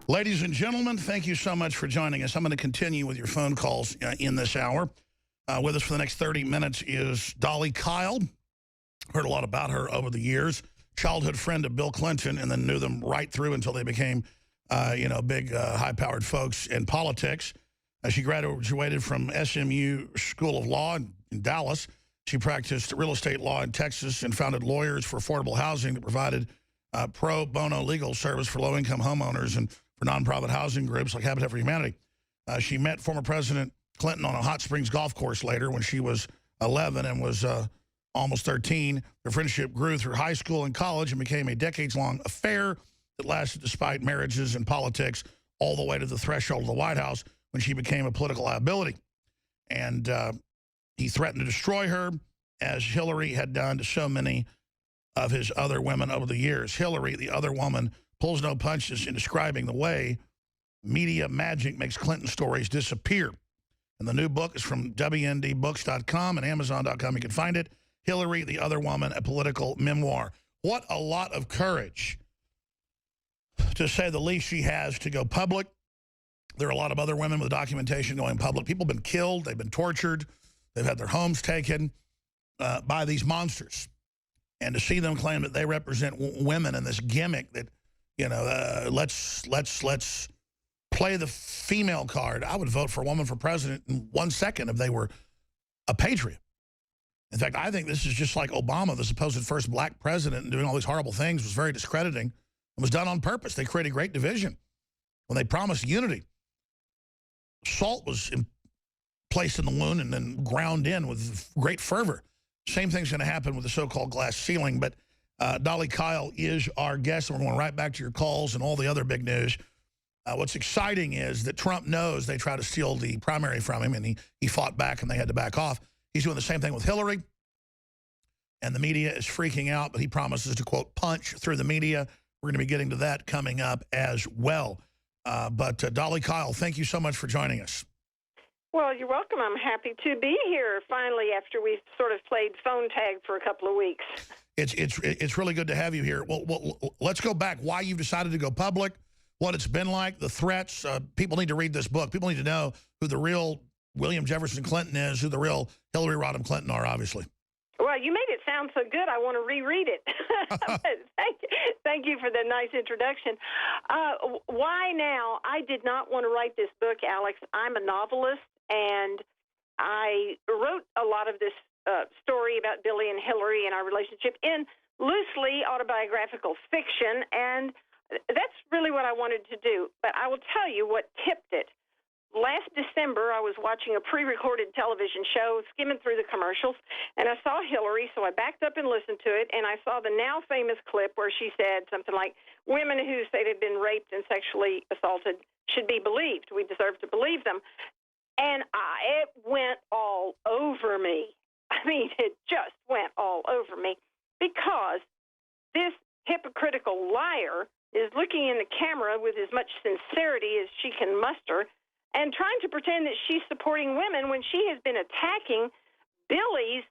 Ladies and gentlemen, thank you so much for joining us. I'm going to continue with your phone calls in this hour. With us for the next 30 minutes is Dolly Kyle. Heard a lot about her over the years. Childhood friend of Bill Clinton, and then knew them right through until they became, big, high-powered folks in politics. She graduated from SMU School of Law in Dallas. She practiced real estate law in Texas and founded Lawyers for Affordable Housing that provided pro bono legal service for low-income homeowners and for nonprofit housing groups like Habitat for Humanity. She met former President Clinton on a Hot Springs golf course later when she was 11 and was almost 13. Their friendship grew through high school and college and became a decades-long affair that lasted despite marriages and politics all the way to the threshold of the White House when she became a political liability. And he threatened to destroy her, as Hillary had done to so many of his other women over the years. Hillary, the other woman, pulls no punches in describing the way media magic makes Clinton stories disappear. And the new book is from WNDbooks.com and Amazon.com. You can find it. Hillary, the Other Woman, a political memoir. What a lot of courage, to say the least, she has to go public. There are a lot of other women with documentation going public. People have been killed. They've been tortured. They've had their homes taken by these monsters. And to see them claim that they represent women in this gimmick that, let's play the female card. I would vote for a woman for president in 1 second if they were a patriot. In fact, I think this is just like Obama, the supposed first black president, and doing all these horrible things was very discrediting and was done on purpose. They created great division when they promised unity. Salt was placed in the wound and then ground in with great fervor. Same thing's going to happen with the so-called glass ceiling. But Dolly Kyle is our guest, and we're going right back to your calls and all the other big news. What's exciting is that Trump knows they tried to steal the primary from him, and he fought back, and they had to back off. He's doing the same thing with Hillary, and the media is freaking out, but he promises to, quote, punch through the media. We're going to be getting to that coming up as well. But Dolly Kyle, thank you so much for joining us. Well, you're welcome. I'm happy to be here finally after we've sort of played phone tag for a couple of weeks. It's really good to have you here. Well, let's go back. Why you've decided to go public, what it's been like, the threats. People need to read this book. People need to know who the real William Jefferson Clinton is, who the real Hillary Rodham Clinton are, obviously. Well, you made it sound so good, I want to reread it. Thank you for the nice introduction. Why now? I did not want to write this book, Alex. I'm a novelist, and I wrote a lot of this story about Billy and Hillary and our relationship in loosely autobiographical fiction, and that's really what I wanted to do. But I will tell you what tipped it. Last December, I was watching a pre-recorded television show, skimming through the commercials, and I saw Hillary, so I backed up and listened to it, and I saw the now famous clip where she said something like, women who say they've been raped and sexually assaulted should be believed. We deserve to believe them. And it went all over me. I mean, it just went all over me, because this hypocritical liar is looking in the camera with as much sincerity as she can muster and trying to pretend that she's supporting women when she has been attacking Billy's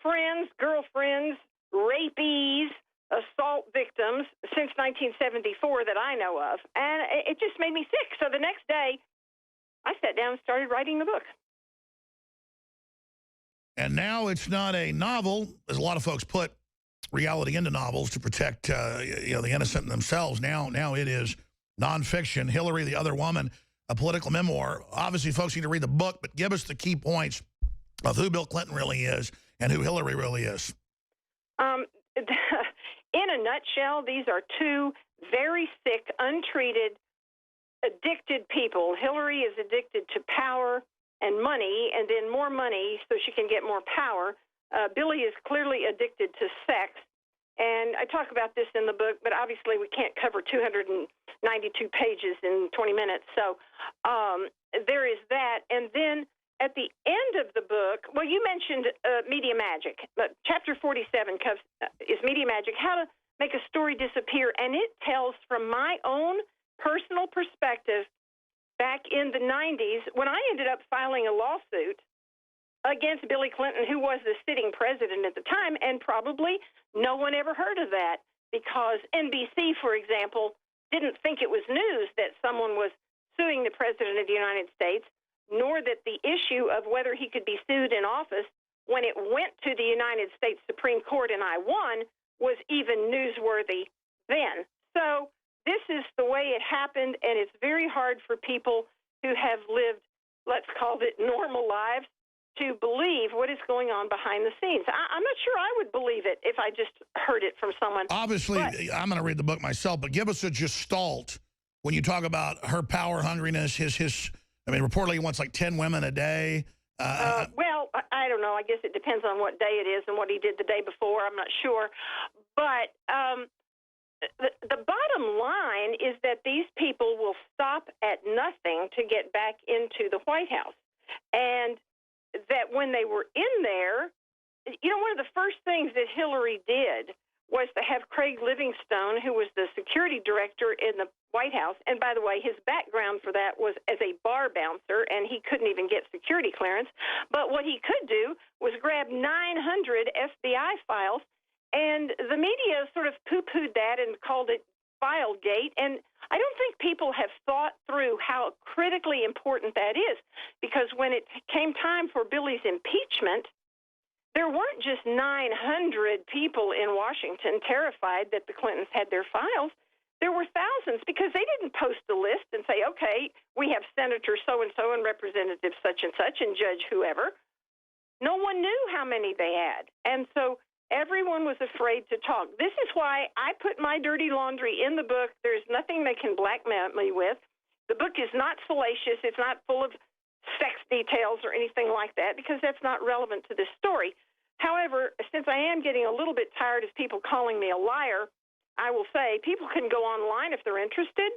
friends, girlfriends, rapees, assault victims since 1974 that I know of. And it just made me sick. So the next day, I sat down and started writing the book. And now it's not a novel, as a lot of folks put reality into novels to protect the innocent themselves. Now it is nonfiction. Hillary, the Other Woman, a political memoir. Obviously, folks need to read the book, but give us the key points of who Bill Clinton really is and who Hillary really is. In a nutshell, these are two very sick, untreated, addicted people. Hillary is addicted to power and money, and then more money so she can get more power. Billy is clearly addicted to sex. And I talk about this in the book, but obviously we can't cover 292 pages in 20 minutes. So there is that. And then at the end of the book, well, you mentioned media magic. Chapter 47 is media magic, how to make a story disappear. And it tells from my own personal perspective back in the 90s when I ended up filing a lawsuit against Billy Clinton, who was the sitting president at the time, and probably no one ever heard of that because NBC, for example, didn't think it was news that someone was suing the president of the United States, nor that the issue of whether he could be sued in office when it went to the United States Supreme Court and I won was even newsworthy then. So this is the way it happened, and it's very hard for people who have lived, let's call it, normal lives to believe what is going on behind the scenes. I'm not sure I would believe it if I just heard it from someone. Obviously, I'm going to read the book myself, but give us a gestalt when you talk about her power hungriness, I mean, reportedly he wants like 10 women a day. Well, I don't know. I guess it depends on what day it is and what he did the day before. I'm not sure. But the bottom line is that these people will stop at nothing to get back into the White House. And that when they were in there, you know, one of the first things that Hillary did was to have Craig Livingstone, who was the security director in the White House, and by the way, his background for that was as a bar bouncer, and he couldn't even get security clearance. But what he could do was grab 900 FBI files, and the media sort of poo-pooed that and called it Filegate, and I don't think people have thought through how critically important that is, because when it came time for Billy's impeachment, there weren't just 900 people in Washington terrified that the Clintons had their files. There were thousands, because they didn't post a list and say, okay, we have Senator so-and-so and Representative such and such and Judge whoever. No one knew how many they had. And so everyone was afraid to talk. This is why I put my dirty laundry in the book. There's nothing they can blackmail me with. The book is not salacious. It's not full of sex details or anything like that, because that's not relevant to this story. However, since I am getting a little bit tired of people calling me a liar, I will say people can go online if they're interested,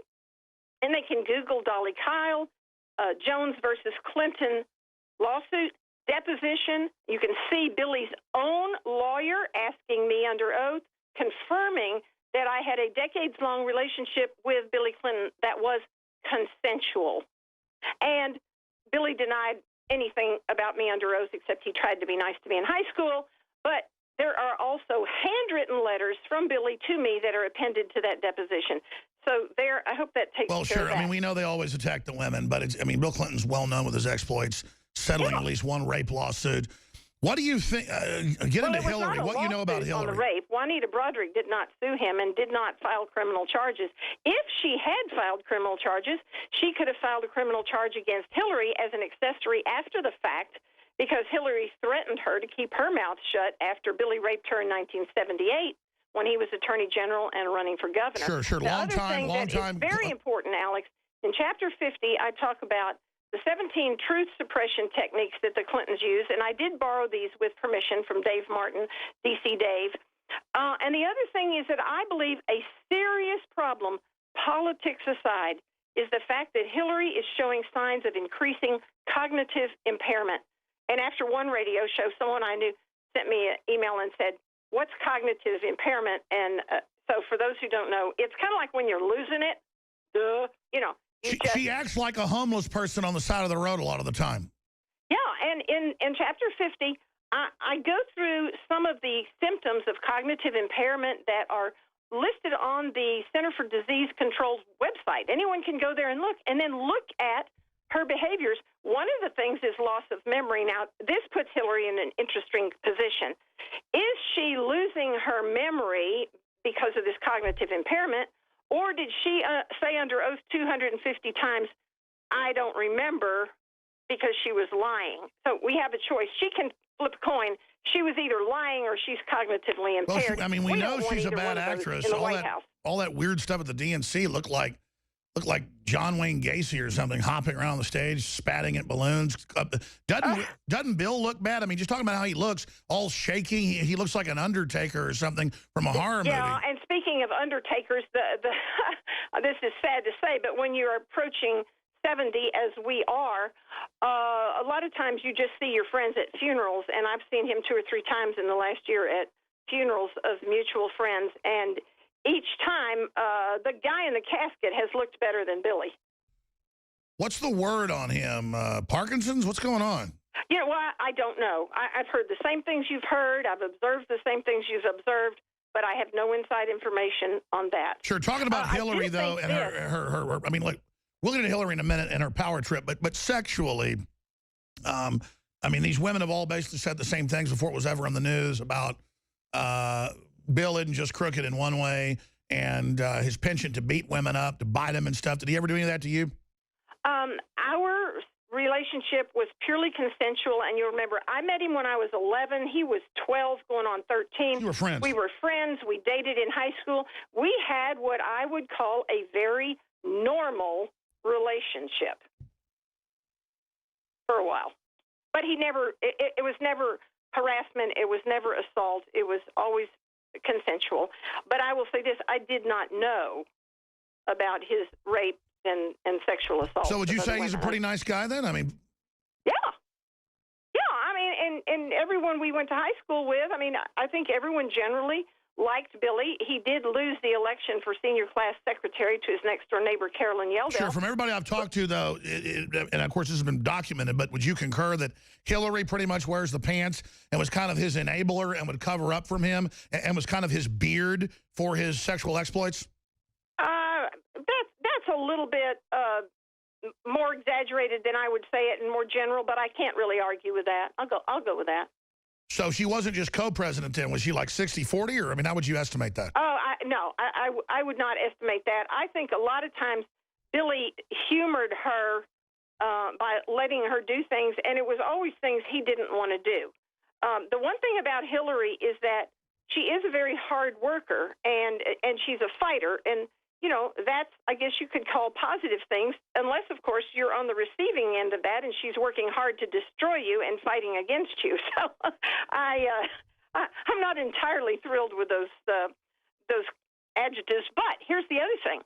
and they can Google Dolly Kyle, Jones versus Clinton lawsuit, deposition. You can see Billy's own lawyer asking me under oath, confirming that I had a decades-long relationship with Billy Clinton that was consensual. And Billy denied anything about me under oath, except he tried to be nice to me in high school. But there are also handwritten letters from Billy to me that are appended to that deposition. So there, I hope that takes care of that. Well, sure. I mean, we know they always attack the women, but I mean, Bill Clinton's well known with his exploits, settling at least one rape lawsuit. What do you think? Get into Hillary. What you know about Hillary? On the rape, Juanita Broaddrick did not sue him and did not file criminal charges. If she had filed criminal charges, she could have filed a criminal charge against Hillary as an accessory after the fact, because Hillary threatened her to keep her mouth shut after Billy raped her in 1978 when he was Attorney General and running for governor. Sure. Long time. Very important, Alex. In Chapter 50, I talk about the 17 truth suppression techniques that the Clintons use, and I did borrow these with permission from Dave Martin, DC Dave. And the other thing is that I believe a serious problem, politics aside, is the fact that Hillary is showing signs of increasing cognitive impairment. And after one radio show, someone I knew sent me an email and said, what's cognitive impairment? And so for those who don't know, it's kind of like when you're losing it, you know. She acts like a homeless person on the side of the road a lot of the time. Yeah, and in Chapter 50, I go through some of the symptoms of cognitive impairment that are listed on the Center for Disease Control's website. Anyone can go there and then look at her behaviors. One of the things is loss of memory. Now, this puts Hillary in an interesting position. Is she losing her memory because of this cognitive impairment? Or did she say under oath 250 times, I don't remember, because she was lying? So we have a choice. She can flip a coin. She was either lying or she's cognitively impaired. Well, I mean, we know she's a bad actress. All that weird stuff at the DNC looked like John Wayne Gacy or something, hopping around the stage, spatting at balloons. Doesn't Bill look bad? I mean, just talking about how he looks, all shaky. He looks like an Undertaker or something from a horror movie. Yeah, and speaking of Undertakers, this is sad to say, but when you're approaching 70, as we are, a lot of times you just see your friends at funerals, and I've seen him 2 or 3 times in the last year at funerals of mutual friends, and each time, the guy in the casket has looked better than Billy. What's the word on him? Parkinson's? What's going on? Well, I don't know. I've heard the same things you've heard. I've observed the same things you've observed, but I have no inside information on that. Sure, talking about Hillary, though, and her, I mean, like, we'll get to Hillary in a minute and her power trip, but sexually, I mean, these women have all basically said the same things before it was ever in the news about Bill isn't just crooked in one way, and his penchant to beat women up, to bite them and stuff. Did he ever do any of that to you? Our relationship was purely consensual, and you'll remember, I met him when I was 11. He was 12, going on 13. You were friends. We were friends. We dated in high school. We had what I would call a very normal relationship for a while. But he never, it was never harassment. It was never assault. It was always consensual. But I will say this, I did not know about his rape and sexual assault. So would you say he's a pretty nice guy then? I mean, yeah. I mean, and everyone we went to high school with, I mean, I think everyone generally liked Billy. He did lose the election for senior class secretary to his next door neighbor, Carolyn Yeldell. Sure. From everybody I've talked to, though, and of course this has been documented, but would you concur that Hillary pretty much wears the pants and was kind of his enabler and would cover up from him and was kind of his beard for his sexual exploits? That's a little bit more exaggerated than I would say it, and more general, but I can't really argue with that. I'll go with that. So she wasn't just co-president then. Was she like 60-40, or, I mean, how would you estimate that? Oh, no, I would not estimate that. I think a lot of times Billy humored her by letting her do things, and it was always things he didn't want to do. The one thing about Hillary is that she is a very hard worker, and she's a fighter, and you know, that's, I guess you could call positive things, unless, of course, you're on the receiving end of that and she's working hard to destroy you and fighting against you. So I'm not entirely thrilled with those adjectives. But here's the other thing.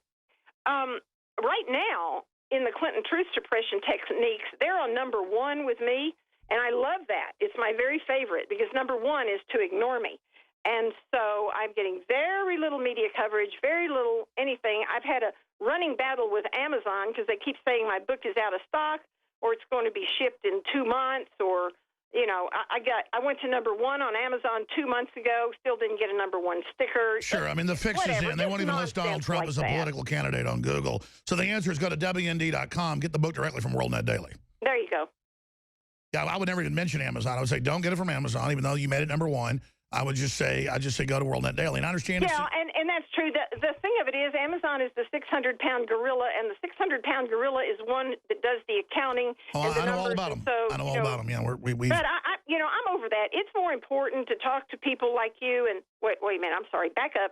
Right now, in the Clinton truth suppression techniques, they're on number one with me, and I love that. It's my very favorite, because number one is to ignore me. And so I'm getting very little media coverage, very little anything. I've had a running battle with Amazon because they keep saying my book is out of stock, or it's going to be shipped in 2 months, or, you know, I went to number one on Amazon 2 months ago, still didn't get a number one sticker. Sure, I mean, the fix is in. They won't even list Donald Trump as a political candidate on Google. So the answer is go to WND.com, get the book directly from WorldNet Daily. There you go. Yeah, I would never even mention Amazon. I would say don't get it from Amazon, even though you made it number one. I'd just say go to WorldNet Daily. And I understand. Yeah, and that's true. The thing of it is, Amazon is the 600-pound gorilla, and the 600-pound gorilla is one that does the accounting. Oh, and the I know all about them. So, I know all about them. Yeah, we. But I'm over that. It's more important to talk to people like you. And wait a minute. I'm sorry. Back up.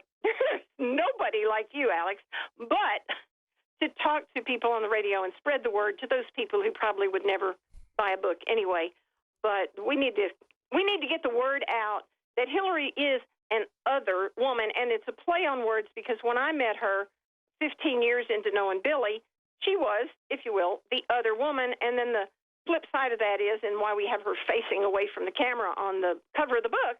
Nobody like you, Alex. But to talk to people on the radio and spread the word to those people who probably would never buy a book anyway. But we need to get the word out that Hillary is an other woman, and it's a play on words, because when I met her 15 years into knowing Billy, she was, if you will, the other woman. And then the flip side of that is, and why we have her facing away from the camera on the cover of the book,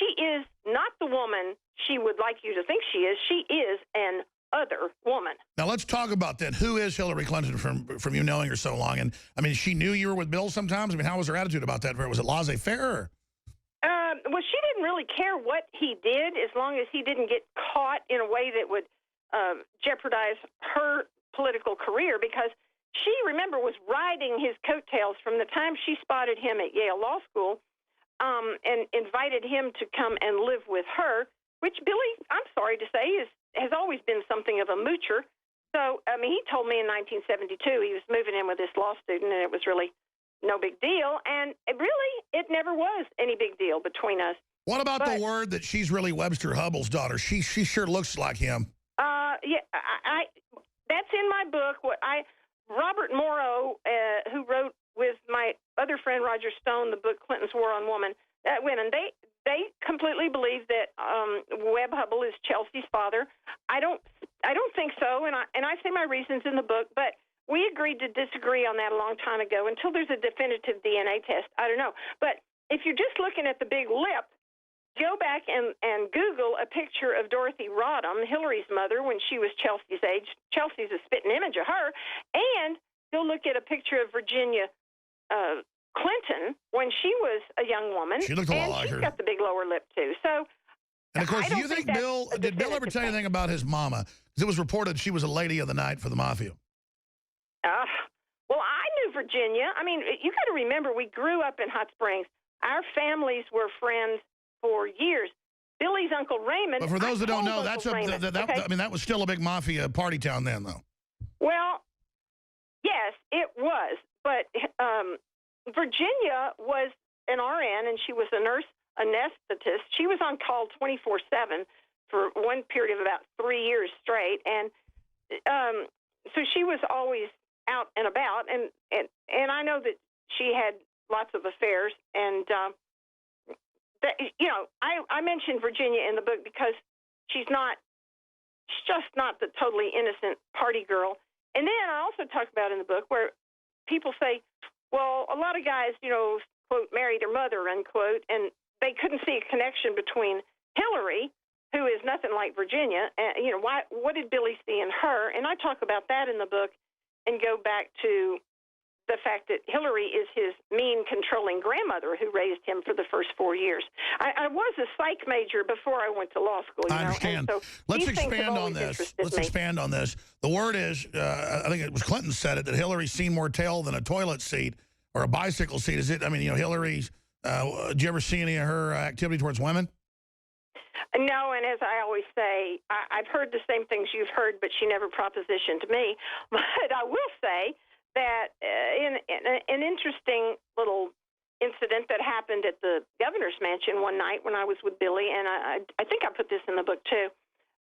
she is not the woman she would like you to think she is. She is an other woman. Now, let's talk about that. Who is Hillary Clinton from you knowing her so long? And, I mean, she knew you were with Bill sometimes? I mean, how was her attitude about that? Was it laissez-faire? Well, she didn't really care what he did, as long as he didn't get caught in a way that would jeopardize her political career, because she, remember, was riding his coattails from the time she spotted him at Yale Law School and invited him to come and live with her, which Billy, I'm sorry to say, has always been something of a moocher. So, I mean, he told me in 1972 he was moving in with this law student, and it was really no big deal, and it never was any big deal between us. What about the word that she's really Webster Hubbell's daughter? She sure looks like him. Yeah, that's in my book. Robert Morrow, who wrote with my other friend Roger Stone the book Clinton's War on Women, they completely believe that Webb Hubbell is Chelsea's father. I don't think so, and I say my reasons in the book, but we agreed to disagree on that a long time ago until there's a definitive DNA test. I don't know. But if you're just looking at the big lip, go back and Google a picture of Dorothy Rodham, Hillary's mother, when she was Chelsea's age. Chelsea's a spitting image of her. And go look at a picture of Virginia Clinton when she was a young woman. She looked a lot like she's her. got the big lower lip, too. So, and, of course, I do you don't think that's Bill, a did Bill ever definitive tell you thing. anything about his mama? Because it was reported she was a lady of the night for the mafia. Well, I knew Virginia. I mean, you got to remember, we grew up in Hot Springs. Our families were friends for years. Billy's Uncle Raymond. But for those that don't know, that's okay? I mean, that was still a big mafia party town then, though. Well, yes, it was. But Virginia was an RN, and she was a nurse anesthetist. She was on call 24/7 for one period of about 3 years straight, and so she was always out and about. And I know that she had lots of affairs, and that, you know, I mentioned Virginia in the book because she's just not the totally innocent party girl. And then I also talk about in the book where people say, well, a lot of guys, you know, quote, marry their mother, unquote, and they couldn't see a connection between Hillary, who is nothing like Virginia, and, you know, what did Billy see in her? And I talk about that in the book and go back to the fact that Hillary is his mean, controlling grandmother who raised him for the first 4 years. I was a psych major before I went to law school. You I understand. So Let's expand on this. Let's expand on this. The word is, I think it was Clinton said it, that Hillary's seen more tail than a toilet seat or a bicycle seat. Is it? I mean, you know, Hillary's, did you ever see any of her activity towards women? No, and as I always say, I've heard the same things you've heard, but she never propositioned me. But I will say that in an interesting little incident that happened at the governor's mansion one night when I was with Billy, and I think I put this in the book too,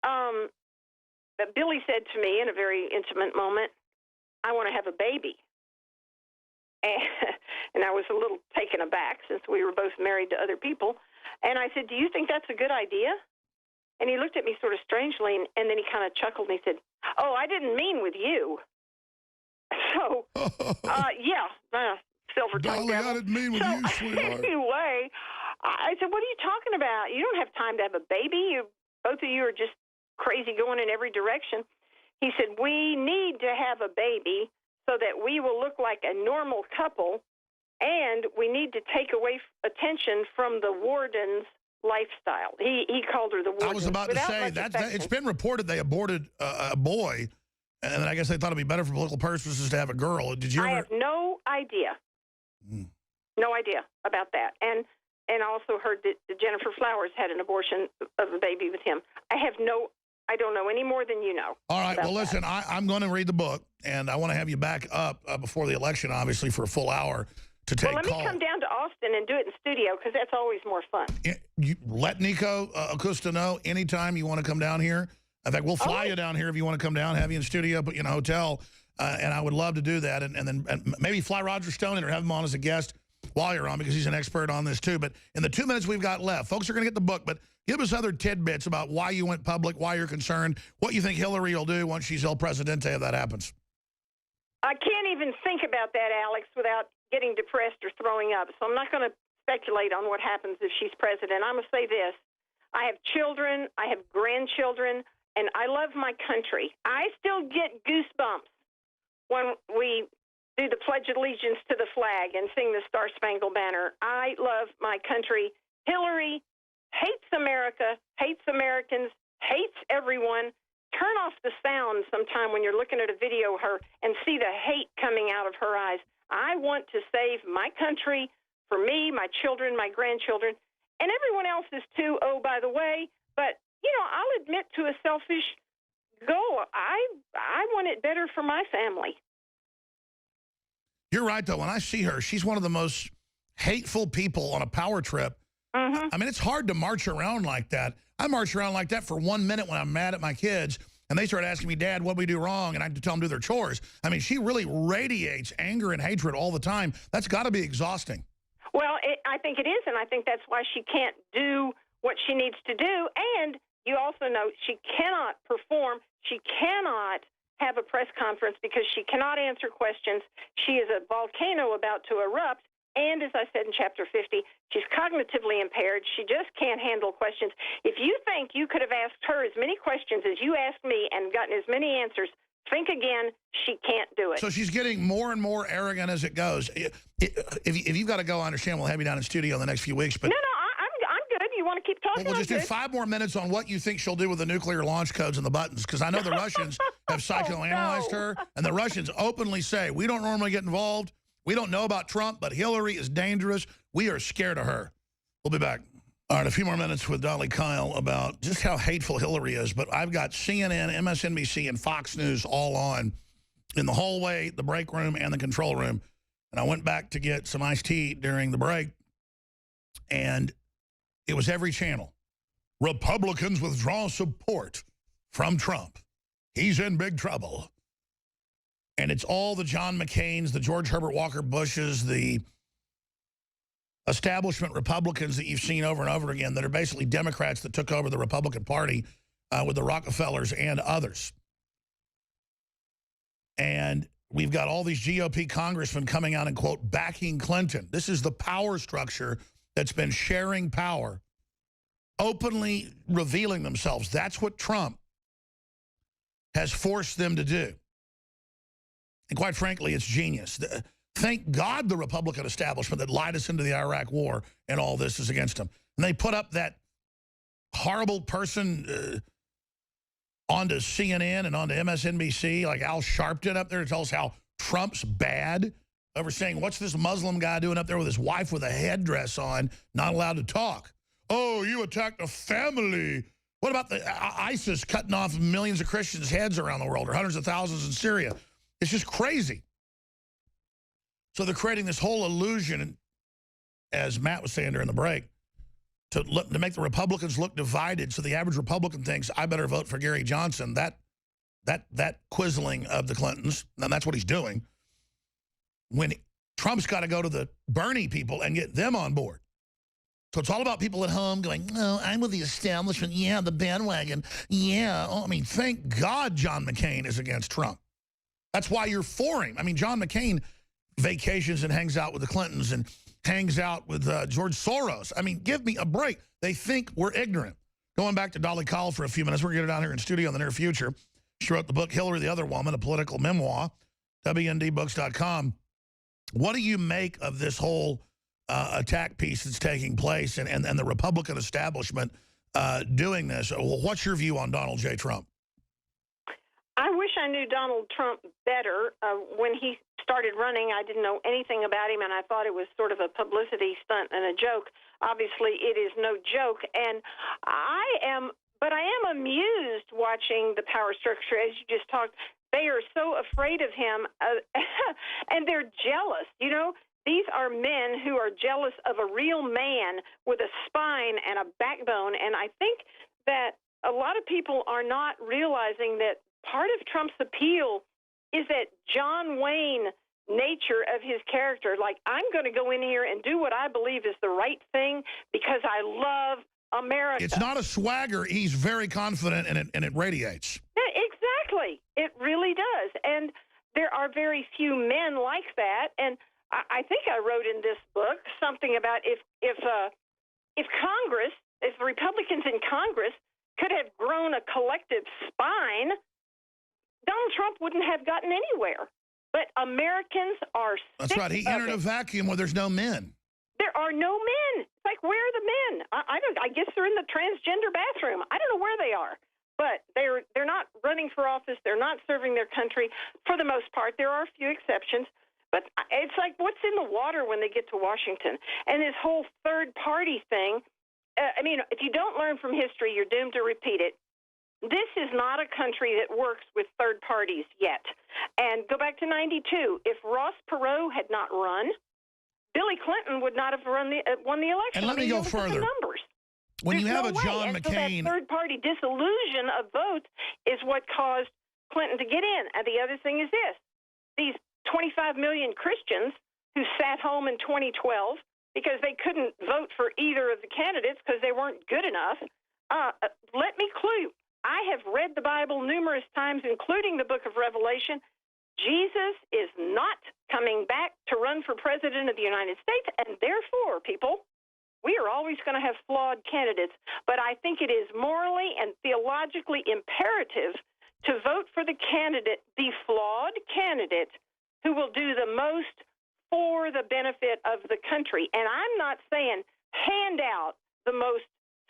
that Billy said to me in a very intimate moment, I want to have a baby. And I was a little taken aback since we were both married to other people. And I said, do you think that's a good idea? And he looked at me sort of strangely, and then he kind of chuckled, and he said, oh, I didn't mean with you. So, silver tongue devil. I didn't mean with you, sweetheart. Anyway, I said, what are you talking about? You don't have time to have a baby. Both of you are just crazy going in every direction. He said, we need to have a baby so that we will look like a normal couple, and we need to take away attention from the warden's lifestyle. He called her the warden. I was about to say, that it's been reported they aborted a boy, and I guess they thought it'd be better for political purposes to have a girl. Did you ever? I have no idea. No idea about that. And I also heard that Jennifer Flowers had an abortion of a baby with him. I don't know any more than you know. All right. Well, listen, I'm going to read the book, and I want to have you back up before the election, obviously, for a full hour to take calls. Well, let me come down to Austin and do it in studio because that's always more fun. You let Nico Acosta know anytime you want to come down here. In fact, we'll fly you down here if you want to come down, have you in studio, put you in a hotel, and I would love to do that. And then maybe fly Roger Stone in or have him on as a guest while you're on because he's an expert on this too. But in the 2 minutes we've got left, folks are going to get the book, but give us other tidbits about why you went public, why you're concerned, what you think Hillary will do once she's El Presidente if that happens. I can't even think about that, Alex, without getting depressed or throwing up. So I'm not going to speculate on what happens if she's president. I'm going to say this. I have children, I have grandchildren, and I love my country. I still get goosebumps when we do the Pledge of Allegiance to the flag and sing the Star-Spangled Banner. I love my country. Hillary hates America, hates Americans, hates everyone. Turn off the sound sometime when you're looking at a video of her and see the hate coming out of her eyes. I want to save my country for me, my children, my grandchildren, and everyone else's too, oh, by the way. But, you know, I'll admit to a selfish goal. I want it better for my family. You're right, though. When I see her, she's one of the most hateful people on a power trip. I mean, it's hard to march around like that. I march around like that for 1 minute when I'm mad at my kids, and they start asking me, Dad, what we do wrong? And I tell them to do their chores. I mean, she really radiates anger and hatred all the time. That's got to be exhausting. Well, I think it is, and I think that's why she can't do what she needs to do. And you also know she cannot perform. She cannot have a press conference because she cannot answer questions. She is a volcano about to erupt. And as I said in Chapter 50, she's cognitively impaired. She just can't handle questions. If you think you could have asked her as many questions as you asked me and gotten as many answers, think again. She can't do it. So she's getting more and more arrogant as it goes. If you've got to go, I understand. We'll have you down in studio in the next few weeks. But no, I'm good. You want to keep talking? We'll just do 5 more minutes on what you think she'll do with the nuclear launch codes and the buttons, because I know the Russians have psychoanalyzed her, and the Russians openly say, we don't normally get involved. We don't know about Trump, but Hillary is dangerous. We are scared of her. We'll be back. All right, a few more minutes with Dolly Kyle about just how hateful Hillary is. But I've got CNN, MSNBC, and Fox News all on in the hallway, the break room, and the control room. And I went back to get some iced tea during the break, and it was every channel. Republicans withdraw support from Trump. He's in big trouble. And it's all the John McCains, the George Herbert Walker Bushes, the establishment Republicans that you've seen over and over again that are basically Democrats that took over the Republican Party with the Rockefellers and others. And we've got all these GOP congressmen coming out and, quote, backing Clinton. This is the power structure that's been sharing power, openly revealing themselves. That's what Trump has forced them to do. And quite frankly, it's genius. Thank God the Republican establishment that lied us into the Iraq war and all this is against them. And they put up that horrible person onto CNN and onto MSNBC, like Al Sharpton up there to tell us how Trump's bad. Over saying, what's this Muslim guy doing up there with his wife with a headdress on, not allowed to talk? Oh, you attacked a family. What about the ISIS cutting off millions of Christians' heads around the world, or hundreds of thousands in Syria? It's just crazy. So they're creating this whole illusion, as Matt was saying during the break, to make the Republicans look divided. So the average Republican thinks, I better vote for Gary Johnson. That quizzling of the Clintons, and that's what he's doing. When Trump's got to go to the Bernie people and get them on board. So it's all about people at home going, no, I'm with the establishment. Yeah, the bandwagon. Yeah. Oh, I mean, thank God John McCain is against Trump. That's why you're for him. I mean, John McCain vacations and hangs out with the Clintons and hangs out with George Soros. I mean, give me a break. They think we're ignorant. Going back to Dolly Kyle for a few minutes. We're going to get her down here in studio in the near future. She wrote the book, Hillary the Other Woman, a political memoir, WNDbooks.com. What do you make of this whole attack piece that's taking place and the Republican establishment doing this? Well, what's your view on Donald J. Trump? I wish I knew Donald Trump better. When he started running, I didn't know anything about him, and I thought it was sort of a publicity stunt and a joke. Obviously, it is no joke, and I am amused watching the power structure, as you just talked. They are so afraid of him, and they're jealous. You know, these are men who are jealous of a real man with a spine and a backbone, and I think that a lot of people are not realizing that part of Trump's appeal is that John Wayne nature of his character. Like, I'm going to go in here and do what I believe is the right thing because I love America. It's not a swagger. He's very confident, and it radiates. Yeah, exactly. It really does. And there are very few men like that. And I think I wrote in this book something about if Congress, if the Republicans in Congress could have grown a collective spine, Donald Trump wouldn't have gotten anywhere. But Americans are sick. That's right. He entered a vacuum where there's no men. There are no men. It's like, where are the men? I guess they're in the transgender bathroom. I don't know where they are. But they're not running for office. They're not serving their country for the most part. There are a few exceptions. But it's like, what's in the water when they get to Washington? And this whole third-party thing, I mean, if you don't learn from history, you're doomed to repeat it. This is not a country that works with third parties yet. And go back to 92. If Ross Perot had not run, Billy Clinton would not have won the election. And let me go further. Numbers. When There's you have no a John way. McCain... So that third-party disillusion of votes is what caused Clinton to get in. And the other thing is this. These 25 million Christians who sat home in 2012 because they couldn't vote for either of the candidates because they weren't good enough, let me clue. I have read the Bible numerous times, including the book of Revelation. Jesus is not coming back to run for president of the United States, and therefore, people, we are always going to have flawed candidates. But I think it is morally and theologically imperative to vote for the candidate, the flawed candidate, who will do the most for the benefit of the country. And I'm not saying hand out the most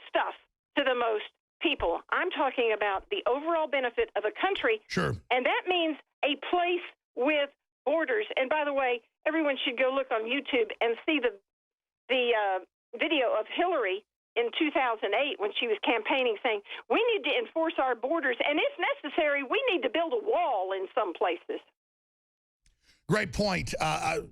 stuff to the most people. I'm talking about the overall benefit of a country. Sure. And that means a place with borders. And by the way, everyone should go look on YouTube and see the video of Hillary in 2008 when she was campaigning saying, we need to enforce our borders, and if necessary, we need to build a wall in some places. Great point.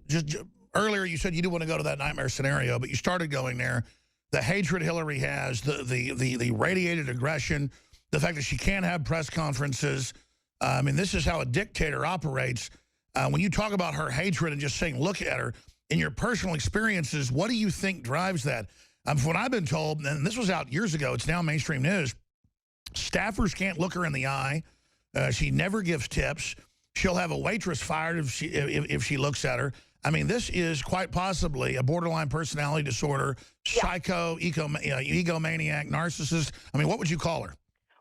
Just earlier you said you didn't want to go to that nightmare scenario, but you started going there. The hatred Hillary has, the radiated aggression, the fact that she can't have press conferences. I mean, this is how a dictator operates. When you talk about her hatred and just saying, look at her, in your personal experiences, what do you think drives that? From what I've been told, and this was out years ago, it's now mainstream news, staffers can't look her in the eye. She never gives tips. She'll have a waitress fired if she looks at her. I mean, this is quite possibly a borderline personality disorder, psycho, egomaniac, narcissist. I mean, what would you call her?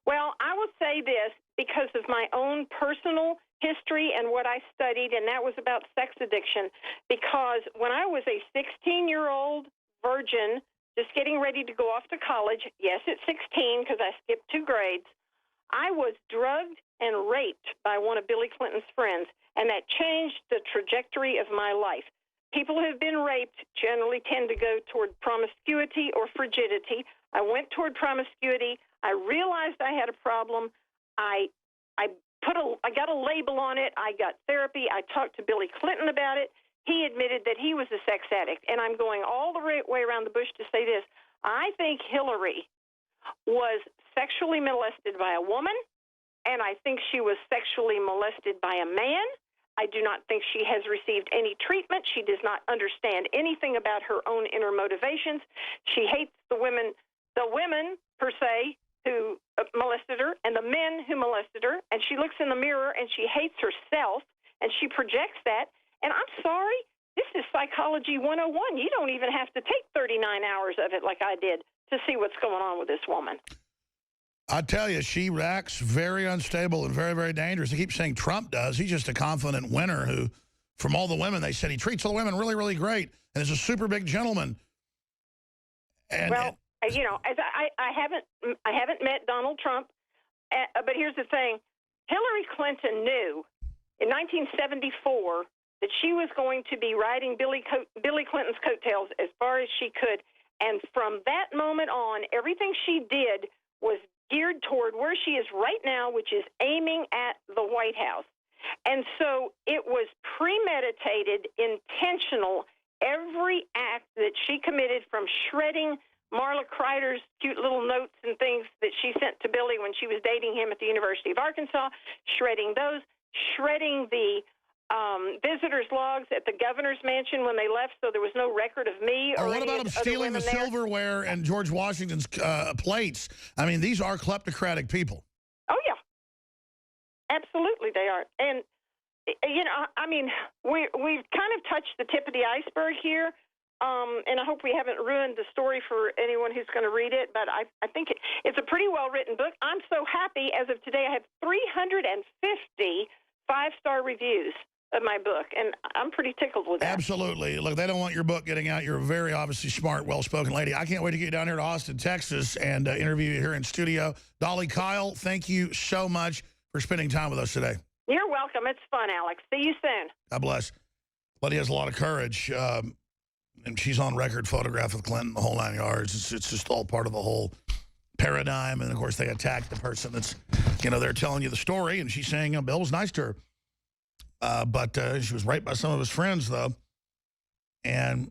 Well, I would say this because of my own personal history and what I studied, and that was about sex addiction. Because when I was a 16-year-old virgin, just getting ready to go off to college, yes, at 16 because I skipped 2 grades, I was drugged and raped by one of Billy Clinton's friends, and that changed the trajectory of my life. People who have been raped generally tend to go toward promiscuity or frigidity. I went toward promiscuity. I realized I had a problem. I got a label on it. I got therapy. I talked to Billy Clinton about it. He admitted that he was a sex addict. And I'm going all the way around the bush to say this. I think Hillary was sexually molested by a woman, and I think she was sexually molested by a man. I do not think she has received any treatment. She does not understand anything about her own inner motivations. She hates the women per se, who molested her, and the men who molested her, and she looks in the mirror and she hates herself, and she projects that. And I'm sorry, this is Psychology 101. You don't even have to take 39 hours of it like I did to see what's going on with this woman. I tell you, she acts very unstable and very, very dangerous. They keep saying Trump does. He's just a confident winner who, from all the women, they said he treats all the women really, really great and is a super big gentleman. And, well, you know, as I haven't met Donald Trump, but here's the thing. Hillary Clinton knew in 1974 that she was going to be riding Billy Clinton's coattails as far as she could. And from that moment on, everything she did was geared toward where she is right now, which is aiming at the White House. And so it was premeditated, intentional, every act that she committed, from shredding Marla Kreider's cute little notes and things that she sent to Billy when she was dating him at the University of Arkansas, shredding those, shredding the visitors' logs at the governor's mansion when they left, so there was no record of me. Or what about them stealing the silverware and George Washington's plates? I mean, these are kleptocratic people. Oh, yeah. Absolutely they are. And, you know, I mean, we've kind of touched the tip of the iceberg here, and I hope we haven't ruined the story for anyone who's going to read it, but I think it's a pretty well-written book. I'm so happy. As of today, I have 350 5-star reviews of my book, and I'm pretty tickled with that. Absolutely. Look, they don't want your book getting out. You're a very obviously smart, well-spoken lady. I can't wait to get down here to Austin, Texas, and interview you here in studio. Dolly Kyle, thank you so much for spending time with us today. You're welcome. It's fun, Alex. See you soon. God bless. Lady has a lot of courage, and she's on record photographed with Clinton, the whole 9 yards. It's just all part of the whole paradigm, and, of course, they attack the person that's, you know, they're telling you the story, and she's saying, Bill was nice to her. But she was raped by some of his friends, though. And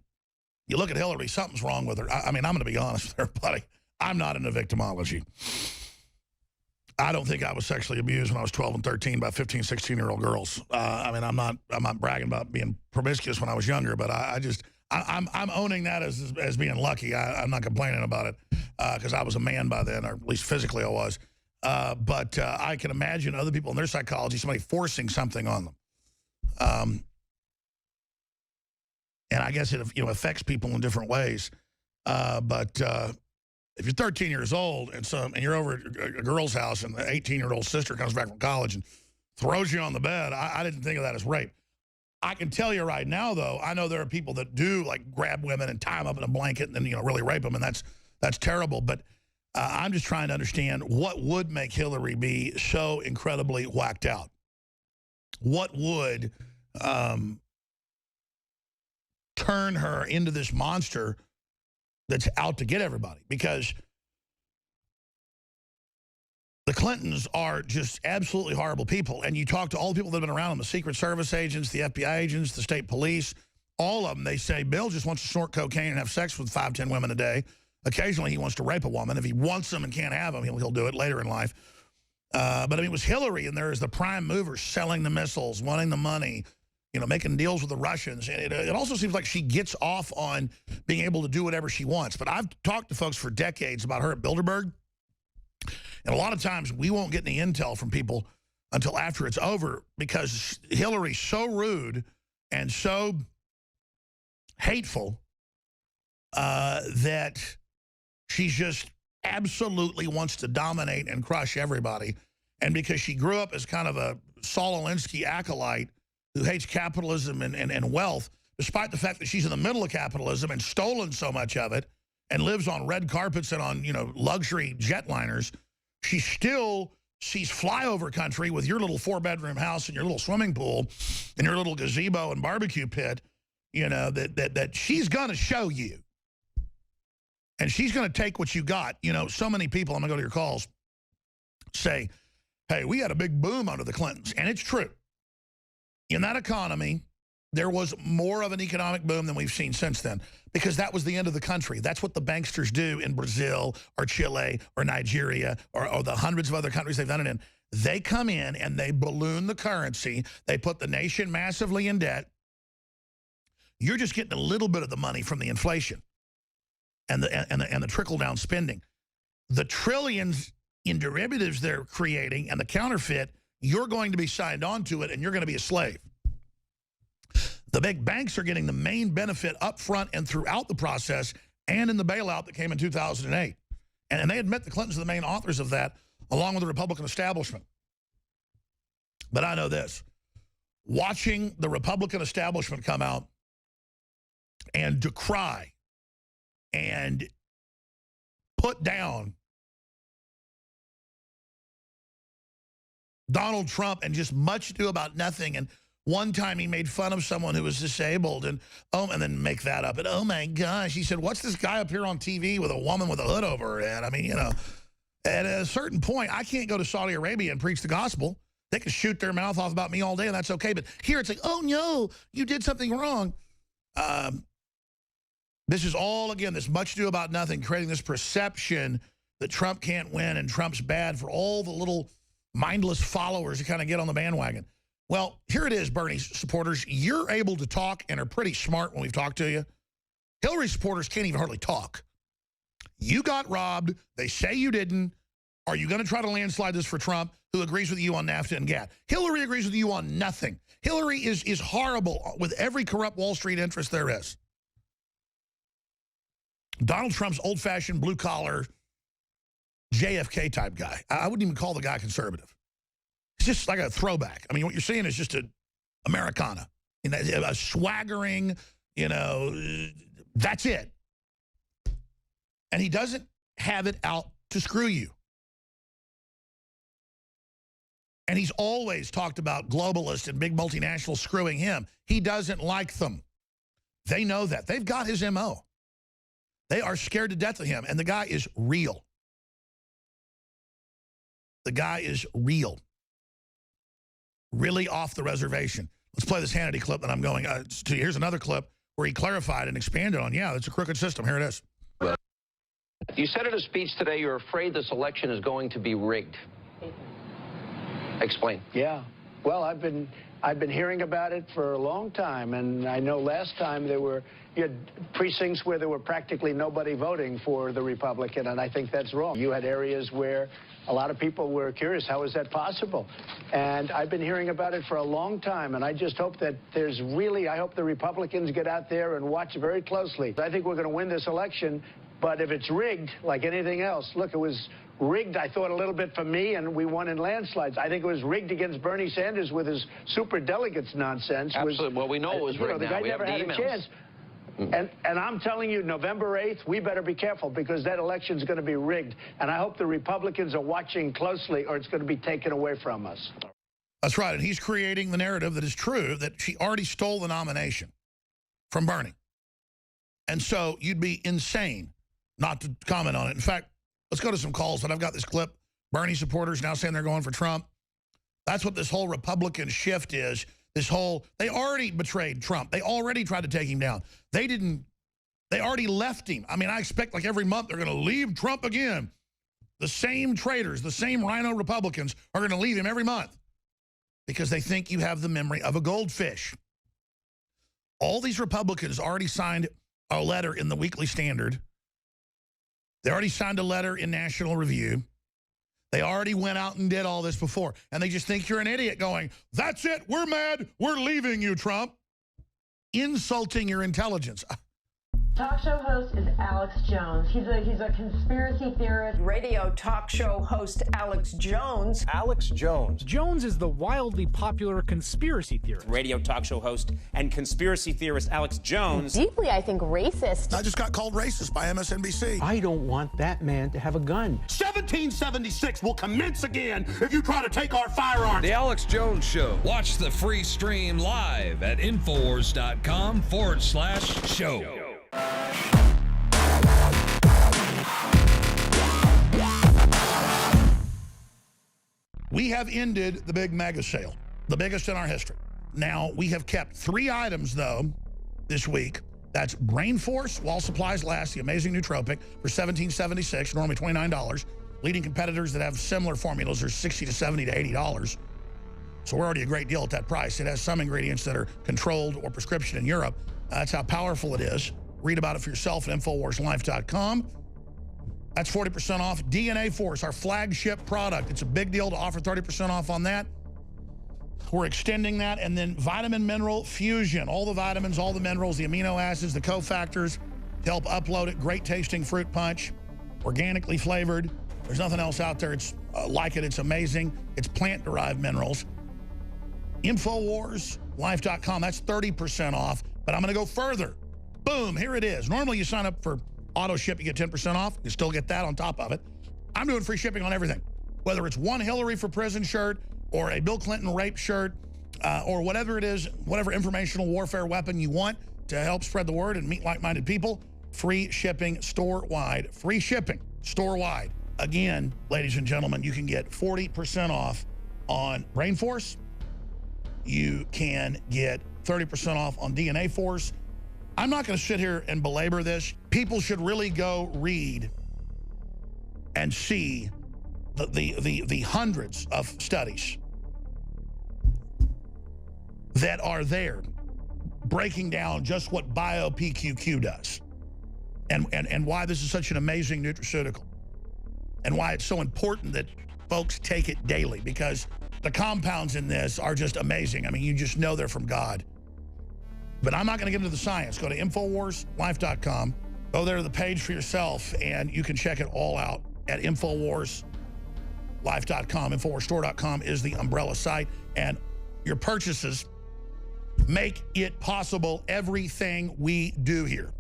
you look at Hillary, something's wrong with her. I mean, I'm going to be honest with everybody. I'm not into victimology. I don't think I was sexually abused when I was 12 and 13 by 15, 16-year-old girls. I mean, I'm not bragging about being promiscuous when I was younger, but I'm owning that as being lucky. I'm not complaining about it because I was a man by then, or at least physically I was. But I can imagine other people in their psychology, somebody forcing something on them. And I guess it affects people in different ways. But If you're 13 years old and you're over at a girl's house and the 18-year-old sister comes back from college and throws you on the bed, I didn't think of that as rape. I can tell you right now, though, I know there are people that do like grab women and tie them up in a blanket and then really rape them, and that's terrible. But I'm just trying to understand what would make Hillary be so incredibly whacked out. What would turn her into this monster that's out to get everybody? Because the Clintons are just absolutely horrible people. And you talk to all the people that have been around them, the Secret Service agents, the FBI agents, the state police, all of them, they say Bill just wants to snort cocaine and have sex with 5, 10 women a day. Occasionally he wants to rape a woman. If he wants them and can't have them, he'll do it later in life. But I mean, it was Hillary, and there is the prime mover selling the missiles, wanting the money, making deals with the Russians. And it also seems like she gets off on being able to do whatever she wants. But I've talked to folks for decades about her at Bilderberg. And a lot of times we won't get any intel from people until after it's over, because Hillary's so rude and so hateful that she just absolutely wants to dominate and crush everybody. And because she grew up as kind of a Saul Alinsky acolyte who hates capitalism and wealth, despite the fact that she's in the middle of capitalism and stolen so much of it and lives on red carpets and on, luxury jetliners, she still sees flyover country with your little 4-bedroom house and your little swimming pool and your little gazebo and barbecue pit, that she's going to show you. And she's going to take what you got. So many people, I'm going to go to your calls, say, hey, we had a big boom under the Clintons. And it's true. In that economy, there was more of an economic boom than we've seen since then, because that was the end of the country. That's what the banksters do in Brazil or Chile or Nigeria or the hundreds of other countries they've done it in. They come in and they balloon the currency. They put the nation massively in debt. You're just getting a little bit of the money from the inflation and the trickle-down spending. The trillions in derivatives they're creating and the counterfeit, you're going to be signed on to it and you're going to be a slave. The big banks are getting the main benefit up front and throughout the process, and in the bailout that came in 2008. And they admit the Clintons are the main authors of that, along with the Republican establishment. But I know this. Watching the Republican establishment come out and decry and put down Donald Trump and just much ado about nothing. And one time he made fun of someone who was disabled and then make that up. And oh my gosh, he said, what's this guy up here on TV with a woman with a hood over her head? I mean, at a certain point, I can't go to Saudi Arabia and preach the gospel. They can shoot their mouth off about me all day and that's okay. But here it's like, oh no, you did something wrong. This is all, again, this much ado about nothing, creating this perception that Trump can't win and Trump's bad for all the little mindless followers who kind of get on the bandwagon. Well, here it is, Bernie supporters. You're able to talk and are pretty smart when we've talked to you. Hillary supporters can't even hardly talk. You got robbed. They say you didn't. Are you going to try to landslide this for Trump, who agrees with you on NAFTA and GATT? Hillary agrees with you on nothing. Hillary is horrible with every corrupt Wall Street interest there is. Donald Trump's old-fashioned blue-collar JFK type guy. I wouldn't even call the guy conservative. It's just like a throwback. I mean, what you're seeing is just a Americana. A swaggering, that's it. And he doesn't have it out to screw you. And he's always talked about globalists and big multinationals screwing him. He doesn't like them. They know that. They've got his MO. They are scared to death of him. And the guy is real. The guy is real. Really off the reservation. Let's play this Hannity clip that I'm going to. Here's another clip where he clarified and expanded on, yeah, it's a crooked system. Here it is. You said in a speech today you're afraid this election is going to be rigged. Explain. Yeah. Well, I've been hearing about it for a long time, and I know last time you had precincts where there were practically nobody voting for the Republican, and I think that's wrong. You had areas where a lot of people were curious, how is that possible? And I've been hearing about it for a long time, and I just hope that I hope the Republicans get out there and watch very closely. I think we're going to win this election But if it's rigged, like anything else, look, it was rigged, I thought, a little bit for me, and we won in landslides. I think it was rigged against Bernie Sanders with his super delegates nonsense. Absolutely. Well, we know it was rigged the guy now. We never have had the a emails. chance. And I'm telling you, November 8th, we better be careful, because that election's going to be rigged. And I hope the Republicans are watching closely, or it's going to be taken away from us. That's right. And he's creating the narrative that is true, that she already stole the nomination from Bernie. And so you'd be insane not to comment on it. In fact, let's go to some calls. And I've got this clip. Bernie supporters now saying they're going for Trump. That's what this whole Republican shift is. This whole, they already betrayed Trump. They already tried to take him down. They already left him. I mean, I expect like every month they're going to leave Trump again. The same traitors, the same rhino Republicans are going to leave him every month because they think you have the memory of a goldfish. All these Republicans already signed a letter in the Weekly Standard. They already signed a letter in National Review. They already went out and did all this before. And they just think you're an idiot going, that's it, we're mad, we're leaving you, Trump. Insulting your intelligence. Talk show host is Alex Jones. He's a conspiracy theorist. Radio talk show host Alex Jones. Alex Jones. Jones is the wildly popular conspiracy theorist. Radio talk show host and conspiracy theorist Alex Jones. Deeply, I think, racist. I just got called racist by MSNBC. I don't want that man to have a gun. 1776 will commence again if you try to take our firearms. The Alex Jones Show. Watch the free stream live at Infowars.com/show. We have ended the big mega sale, the biggest in our history. Now, we have kept 3 items, though, this week. That's Brain Force, While Supplies Last, the amazing nootropic, for $17.76, normally $29. Leading competitors that have similar formulas are $60 to $70 to $80. So we're already a great deal at that price. It has some ingredients that are controlled or prescription in Europe. That's how powerful it is. Read about it for yourself at InfoWarsLife.com. That's 40% off. DNA Force, our flagship product. It's a big deal to offer 30% off on that. We're extending that. And then Vitamin Mineral Fusion. All the vitamins, all the minerals, the amino acids, the cofactors to help upload it. Great tasting fruit punch. Organically flavored. There's nothing else out there it's like it. It's amazing. It's plant-derived minerals. InfoWarsLife.com. That's 30% off. But I'm going to go further. Boom, here it is. Normally you sign up for auto ship, you get 10% off. You still get that on top of it. I'm doing free shipping on everything. Whether it's one Hillary for Prison shirt or a Bill Clinton rape shirt or whatever it is, whatever informational warfare weapon you want to help spread the word and meet like-minded people, free shipping store-wide. Free shipping store-wide. Again, ladies and gentlemen, you can get 40% off on Brain Force. You can get 30% off on DNA Force. I'm not going to sit here and belabor this. People should really go read and see the hundreds of studies that are there breaking down just what BioPQQ does and why this is such an amazing nutraceutical and why it's so important that folks take it daily, because the compounds in this are just amazing. I mean, you just know they're from God. But I'm not going to get into the science. Go to InfoWarsLife.com. Go there to the page for yourself, and you can check it all out at InfoWarsLife.com. InfoWarsStore.com is the umbrella site, and your purchases make it possible, everything we do here.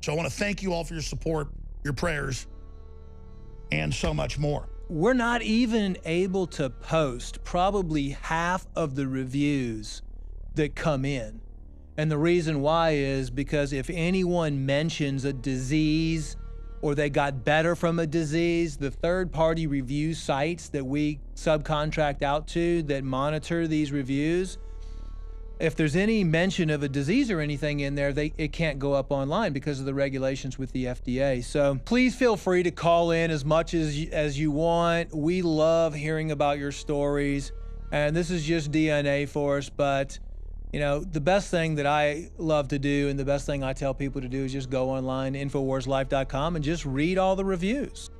So I want to thank you all for your support, your prayers, and so much more. We're not even able to post probably half of the reviews that come in. And the reason why is because if anyone mentions a disease or they got better from a disease, the third-party review sites that we subcontract out to that monitor these reviews, if there's any mention of a disease or anything in there, it can't go up online because of the regulations with the FDA. So please feel free to call in as much as you want. We love hearing about your stories. And this is just DNA Force, but you know, the best thing that I love to do and the best thing I tell people to do is just go online, InfoWarsLife.com, and just read all the reviews.